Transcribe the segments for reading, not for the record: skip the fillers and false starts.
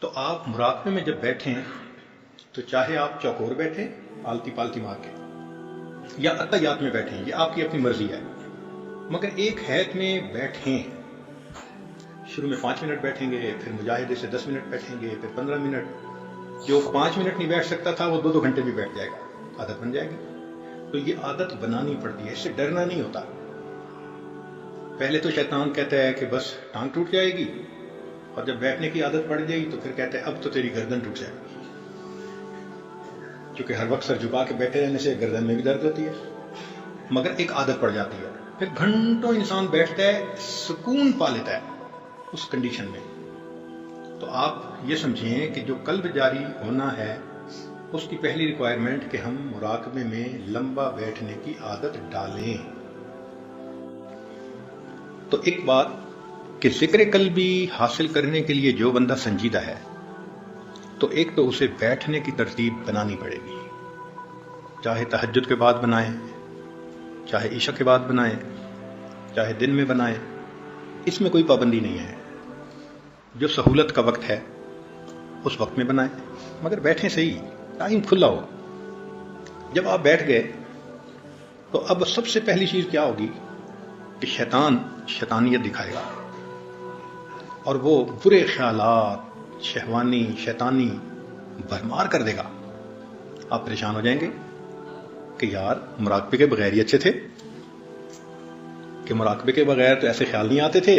تو آپ مراقبے میں جب بیٹھیں تو چاہے آپ چوکور بیٹھیں آلتی پالتی مار کے یا عطیات میں بیٹھیں، یہ آپ کی اپنی مرضی ہے، مگر ایک حیت میں بیٹھیں۔ شروع میں 5 منٹ بیٹھیں گے، پھر مجاہدے سے 10 منٹ بیٹھیں گے، پھر 15 منٹ۔ جو 5 منٹ نہیں بیٹھ سکتا تھا وہ 2 گھنٹے بھی بیٹھ جائے گا، عادت بن جائے گی۔ تو یہ عادت بنانی پڑتی ہے، اس سے ڈرنا نہیں ہوتا۔ پہلے تو شیطان کہتا ہے کہ بس ٹانگ ٹوٹ جائے گی، اور جب بیٹھنے کی عادت پڑ جائے گی تو پھر کہتا ہے اب تو تیری گردن ٹوٹ جائے گی، کیونکہ ہر وقت سر جھکا کے بیٹھے رہنے سے گردن میں بھی درد ہوتی ہے، مگر ایک عادت پڑ جاتی ہے۔ پھر گھنٹوں انسان بیٹھتا ہے، سکون پا لیتا ہے اس کنڈیشن میں۔ تو آپ یہ سمجھیں کہ جو قلب جاری ہونا ہے اس کی پہلی ریکوائرمنٹ کہ ہم مراقبے میں لمبا بیٹھنے کی عادت ڈالیں۔ تو ایک بات کہ ذکر قلبی حاصل کرنے کے لیے جو بندہ سنجیدہ ہے تو ایک تو اسے بیٹھنے کی ترتیب بنانی پڑے گی، چاہے تہجد کے بعد بنائیں، چاہے عشاء کے بعد بنائیں، چاہے دن میں بنائیں، اس میں کوئی پابندی نہیں ہے۔ جو سہولت کا وقت ہے اس وقت میں بنائیں، مگر بیٹھیں صحیح، ٹائم کھلا ہو۔ جب آپ بیٹھ گئے تو اب سب سے پہلی چیز کیا ہوگی کہ شیطان شیطانیت دکھائے گا، اور وہ برے خیالات شہوانی شیطانی بھرمار کر دے گا۔ آپ پریشان ہو جائیں گے کہ یار مراقبے کے بغیر ہی اچھے تھے، کہ مراقبے کے بغیر تو ایسے خیال نہیں آتے تھے،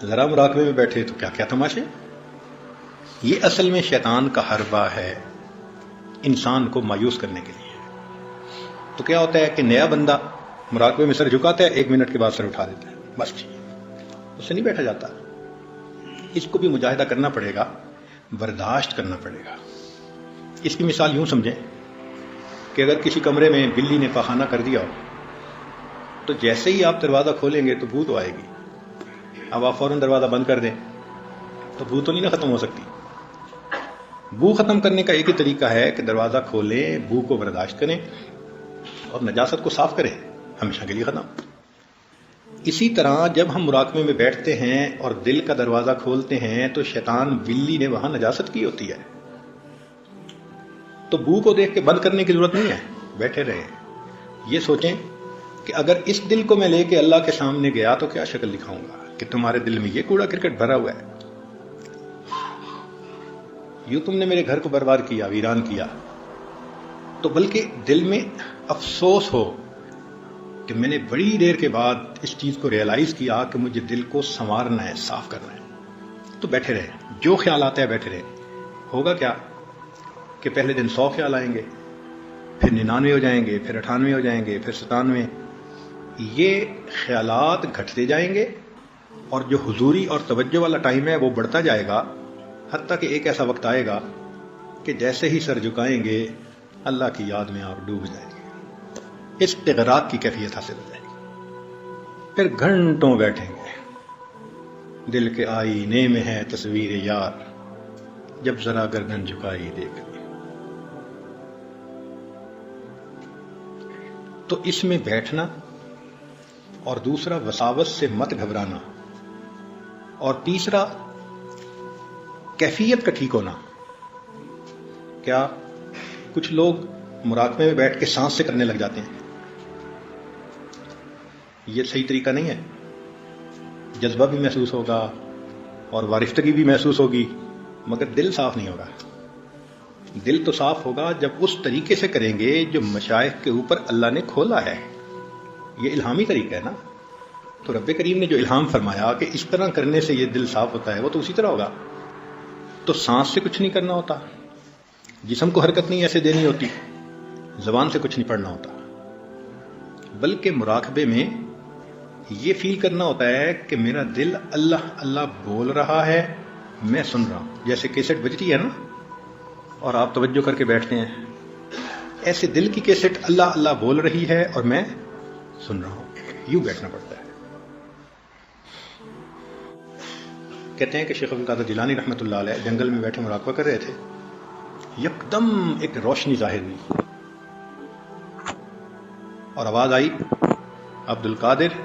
ذرا مراقبے میں بیٹھے تو کیا کیا تماشے۔ یہ اصل میں شیطان کا حربہ ہے انسان کو مایوس کرنے کے لیے۔ تو کیا ہوتا ہے کہ نیا بندہ مراقبے میں سر جھکاتا ہے، 1 منٹ کے بعد سر اٹھا دیتا ہے، بس اس سے نہیں بیٹھا جاتا۔ اس کو بھی مجاہدہ کرنا پڑے گا، برداشت کرنا پڑے گا۔ اس کی مثال یوں سمجھیں کہ اگر کسی کمرے میں بلی نے پخانہ کر دیا ہو تو جیسے ہی آپ دروازہ کھولیں گے تو بو تو آئے گی، اب آپ فوراً دروازہ بند کر دیں تو بو تو نہیں نہ ختم ہو سکتی۔ بو ختم کرنے کا ایک ہی طریقہ ہے کہ دروازہ کھولیں، بو کو برداشت کریں اور نجاست کو صاف کریں، ہمیشہ کے لیے ختم۔ اسی طرح جب ہم مراقبے میں بیٹھتے ہیں اور دل کا دروازہ کھولتے ہیں تو شیطان بلی نے وہاں نجاست کی ہوتی ہے، تو بو کو دیکھ کے بند کرنے کی ضرورت نہیں ہے، بیٹھے رہیں۔ یہ سوچیں کہ اگر اس دل کو میں لے کے اللہ کے سامنے گیا تو کیا شکل دکھاؤں گا کہ تمہارے دل میں یہ کوڑا کرکٹ بھرا ہوا ہے، یوں تم نے میرے گھر کو برباد کیا، ویران کیا۔ تو بلکہ دل میں افسوس ہو کہ میں نے بڑی دیر کے بعد اس چیز کو ریئلائز کیا کہ مجھے دل کو سنوارنا ہے، صاف کرنا ہے۔ تو بیٹھے رہیں، جو خیال آتا ہے بیٹھے رہیں۔ ہوگا کیا کہ پہلے دن 100 خیال آئیں گے، پھر 99 ہو جائیں گے، پھر 98 ہو جائیں گے، پھر 97۔ یہ خیالات گھٹتے جائیں گے اور جو حضوری اور توجہ والا ٹائم ہے وہ بڑھتا جائے گا، حتیٰ کہ ایک ایسا وقت آئے گا کہ جیسے ہی سر جھکائیں گے اللہ کی یاد میں آپ ڈوب جائیں گے، استغراق کی کیفیت حاصل ہو جائے گی۔ پھر گھنٹوں بیٹھیں گے، دل کے آئینے میں ہے تصویر یار، جب ذرا گردن جھکائی دیکھ لی۔ تو اس میں بیٹھنا، اور دوسرا وساوس سے مت گھبرانا، اور تیسرا کیفیت کا ٹھیک ہونا۔ کیا کچھ لوگ مراقبے میں بیٹھ کے سانس سے کرنے لگ جاتے ہیں، یہ صحیح طریقہ نہیں ہے۔ جذبہ بھی محسوس ہوگا اور وارفتگی بھی محسوس ہوگی، مگر دل صاف نہیں ہوگا۔ دل تو صاف ہوگا جب اس طریقے سے کریں گے جو مشائخ کے اوپر اللہ نے کھولا ہے۔ یہ الہامی طریقہ ہے نا، تو رب کریم نے جو الہام فرمایا کہ اس طرح کرنے سے یہ دل صاف ہوتا ہے، وہ تو اسی طرح ہوگا۔ تو سانس سے کچھ نہیں کرنا ہوتا، جسم کو حرکت نہیں ایسے دینی ہوتی، زبان سے کچھ نہیں پڑھنا ہوتا، بلکہ مراقبے میں یہ فیل کرنا ہوتا ہے کہ میرا دل اللہ اللہ بول رہا ہے، میں سن رہا ہوں۔ جیسے کیسٹ بجتی ہے نا اور آپ توجہ کر کے بیٹھتے ہیں، ایسے دل کی کیسٹ اللہ اللہ بول رہی ہے اور میں سن رہا ہوں، یوں بیٹھنا پڑتا ہے۔ کہتے ہیں کہ شیخ عبدالقادر جیلانی رحمۃ اللہ علیہ جنگل میں بیٹھے مراقبہ کر رہے تھے، یکدم ایک روشنی ظاہر ہوئی اور آواز آئی، عبدالقادر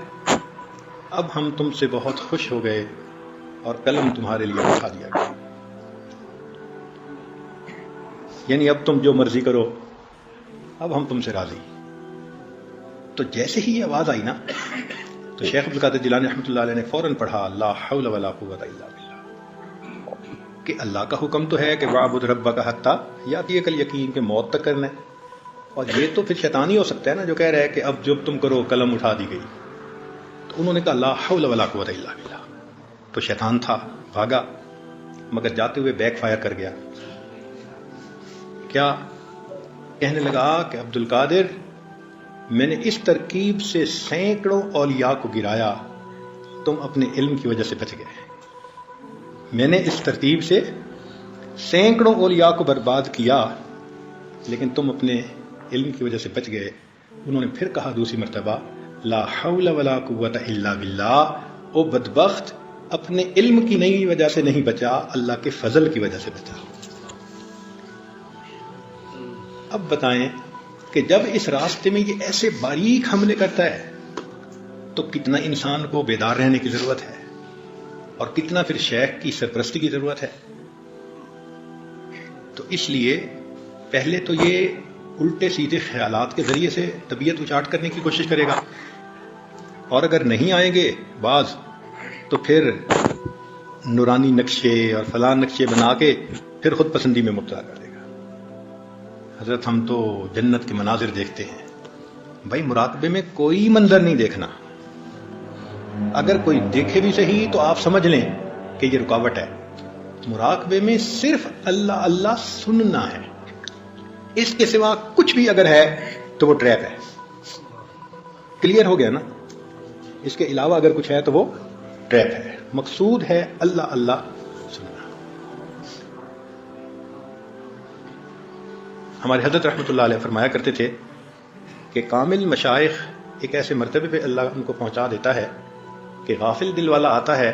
اب ہم تم سے بہت خوش ہو گئے اور قلم تمہارے لیے اٹھا دیا گیا۔ یعنی اب تم جو مرضی کرو، اب ہم تم سے راضی. تو جیسے ہی یہ آواز آئی نا تو شیخ عبد القادر جیلانی رحمۃ اللہ علیہ نے فوراً پڑھا لا حول ولا قوت الا باللہ، کہ اللہ کا حکم تو ہے کہ وعبد ربک حتی یاتیک الیقین، کہ موت تک کرنا ہے. اور یہ تو پھر شیطان ہی ہو سکتا ہے نا جو کہہ رہا ہے کہ اب جب تم کرو قلم اٹھا دی گئی. تو انہوں نے کہا لا حول ولا قوت الا باللہ. تو شیطان تھا بھاگا، مگر جاتے ہوئے بیک فائر کر گیا. کیا کہنے لگا کہ عبد القادر میں نے اس ترکیب سے سینکڑوں اولیاء کو گرایا، تم اپنے علم کی وجہ سے بچ گئے. میں نے اس ترتیب سے سینکڑوں اولیاء کو برباد کیا لیکن تم اپنے علم کی وجہ سے بچ گئے. انہوں نے پھر کہا دوسری مرتبہ لا حول ولا قوت الا باللہ. او بدبخت، اپنے علم کی نئی وجہ سے نہیں بچا، اللہ کے فضل کی وجہ سے بچا. اب بتائیں کہ جب اس راستے میں یہ ایسے باریک حملے کرتا ہے تو کتنا انسان کو بیدار رہنے کی ضرورت ہے اور کتنا پھر شیخ کی سرپرستی کی ضرورت ہے. تو اس لیے پہلے تو یہ الٹے سیدھے خیالات کے ذریعے سے طبیعت اچاٹ کرنے کی کوشش کرے گا، اور اگر نہیں آئیں گے بعض تو پھر نورانی نقشے اور فلاں نقشے بنا کے پھر خود پسندی میں مبتلا کر دے گا. حضرت ہم تو جنت کے مناظر دیکھتے ہیں. بھائی مراقبے میں کوئی منظر نہیں دیکھنا، اگر کوئی دیکھے بھی صحیح تو آپ سمجھ لیں کہ یہ رکاوٹ ہے. مراقبے میں صرف اللہ اللہ سننا ہے، اس کے سوا کچھ بھی اگر ہے تو وہ ٹریپ ہے. کلیئر ہو گیا نا؟ اس کے علاوہ اگر کچھ ہے تو وہ ٹریپ ہے. مقصود ہے اللہ اللہ سننا. ہمارے حضرت رحمۃ اللہ علیہ فرمایا کرتے تھے کہ کامل مشائخ ایک ایسے مرتبے پہ اللہ ان کو پہنچا دیتا ہے کہ غافل دل والا آتا ہے،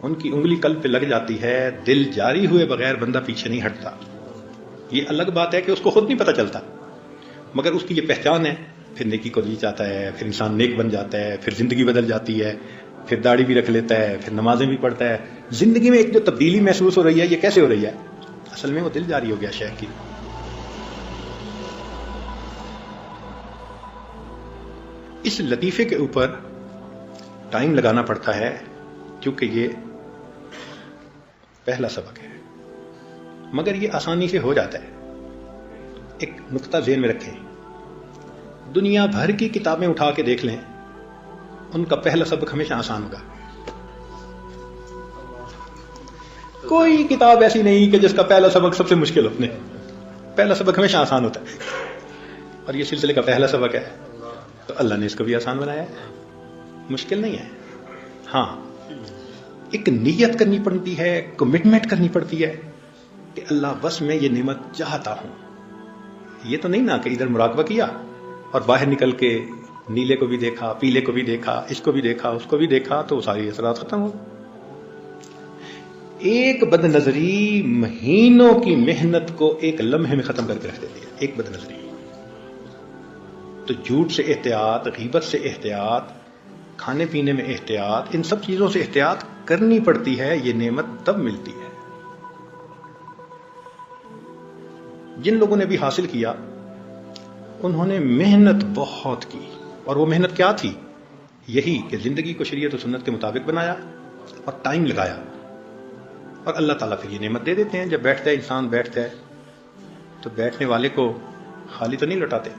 ان کی انگلی قلب پہ لگ جاتی ہے، دل جاری ہوئے بغیر بندہ پیچھے نہیں ہٹتا. یہ الگ بات ہے کہ اس کو خود نہیں پتہ چلتا، مگر اس کی یہ پہچان ہے. پھر نیکی کو جی چاہتا ہے، پھر انسان نیک بن جاتا ہے، پھر زندگی بدل جاتی ہے، پھر داڑھی بھی رکھ لیتا ہے، پھر نمازیں بھی پڑھتا ہے. زندگی میں ایک جو تبدیلی محسوس ہو رہی ہے، یہ کیسے ہو رہی ہے؟ اصل میں وہ دل جاری ہو گیا شیخ کی. اس لطیفے کے اوپر ٹائم لگانا پڑتا ہے کیونکہ یہ پہلا سبق ہے، مگر یہ آسانی سے ہو جاتا ہے. ایک نقطہ ذہن میں رکھیں، دنیا بھر کی کتابیں اٹھا کے دیکھ لیں، ان کا پہلا سبق ہمیشہ آسان ہوگا. کوئی کتاب ایسی نہیں کہ جس کا پہلا سبق سب سے مشکل ہو. پہلا سبق ہمیشہ آسان ہوتا ہے، اور یہ سلسلے کا پہلا سبق ہے تو اللہ نے اس کو بھی آسان بنایا ہے. مشکل نہیں ہے. ہاں ایک نیت کرنی پڑتی ہے، کمٹمنٹ کرنی پڑتی ہے کہ اللہ بس میں یہ نعمت چاہتا ہوں. یہ تو نہیں نا کہ ادھر مراقبہ کیا اور باہر نکل کے نیلے کو بھی دیکھا، پیلے کو بھی دیکھا، اس کو بھی دیکھا، اس کو بھی دیکھا تو ساری اثرات ختم ہو. ایک بد نظری مہینوں کی محنت کو ایک لمحے میں ختم کر کے رکھ دیتی ہے. ایک بد نظری. تو جھوٹ سے احتیاط، غیبت سے احتیاط، کھانے پینے میں احتیاط، ان سب چیزوں سے احتیاط کرنی پڑتی ہے. یہ نعمت تب ملتی ہے. جن لوگوں نے بھی حاصل کیا انہوں نے محنت بہت کی، اور وہ محنت کیا تھی؟ یہی کہ زندگی کو شریعت و سنت کے مطابق بنایا اور ٹائم لگایا، اور اللہ تعالیٰ پھر یہ نعمت دے دیتے ہیں. جب بیٹھتا ہے انسان بیٹھتا ہے تو بیٹھنے والے کو خالی تو نہیں لوٹاتے.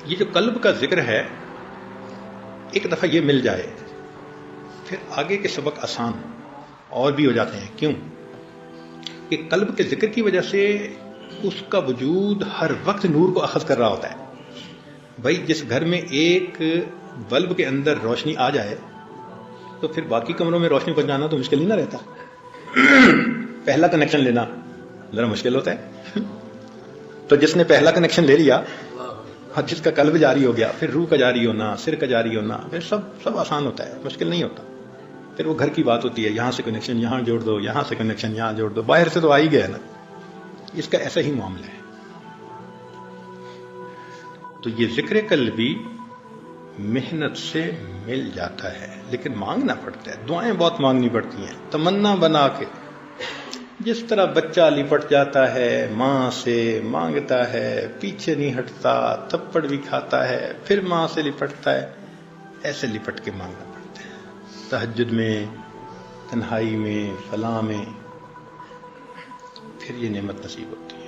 یہ جو قلب کا ذکر ہے، ایک دفعہ یہ مل جائے پھر آگے کے سبق آسان اور بھی ہو جاتے ہیں. کیوں؟ کہ قلب کے ذکر کی وجہ سے اس کا وجود ہر وقت نور کو اخذ کر رہا ہوتا ہے. بھائی جس گھر میں ایک بلب کے اندر روشنی آ جائے تو پھر باقی کمروں میں روشنی پہنچانا تو مشکل ہی نہ رہتا. پہلا کنیکشن لینا ذرا مشکل ہوتا ہے. تو جس نے پہلا کنیکشن لے لیا اور جس کا قلب جاری ہو گیا، پھر روح کا جاری ہونا، سر کا جاری ہونا، پھر سب آسان ہوتا ہے، مشکل نہیں ہوتا. پھر وہ گھر کی بات ہوتی ہے، یہاں سے کنیکشن یہاں جوڑ دو، یہاں سے کنیکشن یہاں جوڑ دو. باہر سے تو آ ہی گیا نا. اس کا ایسا ہی معاملہ ہے. تو یہ ذکر قلبی محنت سے مل جاتا ہے، لیکن مانگنا پڑتا ہے، دعائیں بہت مانگنی پڑتی ہیں، تمنا بنا کے۔ جس طرح بچہ لپٹ جاتا ہے ماں سے، مانگتا ہے، پیچھے نہیں ہٹتا، تھپڑ بھی کھاتا ہے، پھر ماں سے لپٹتا ہے، ایسے لپٹ کے مانگنا پڑتا ہے، تہجد میں، تنہائی میں، فلاں میں، پھر یہ نعمت نصیب ہوتی ہے۔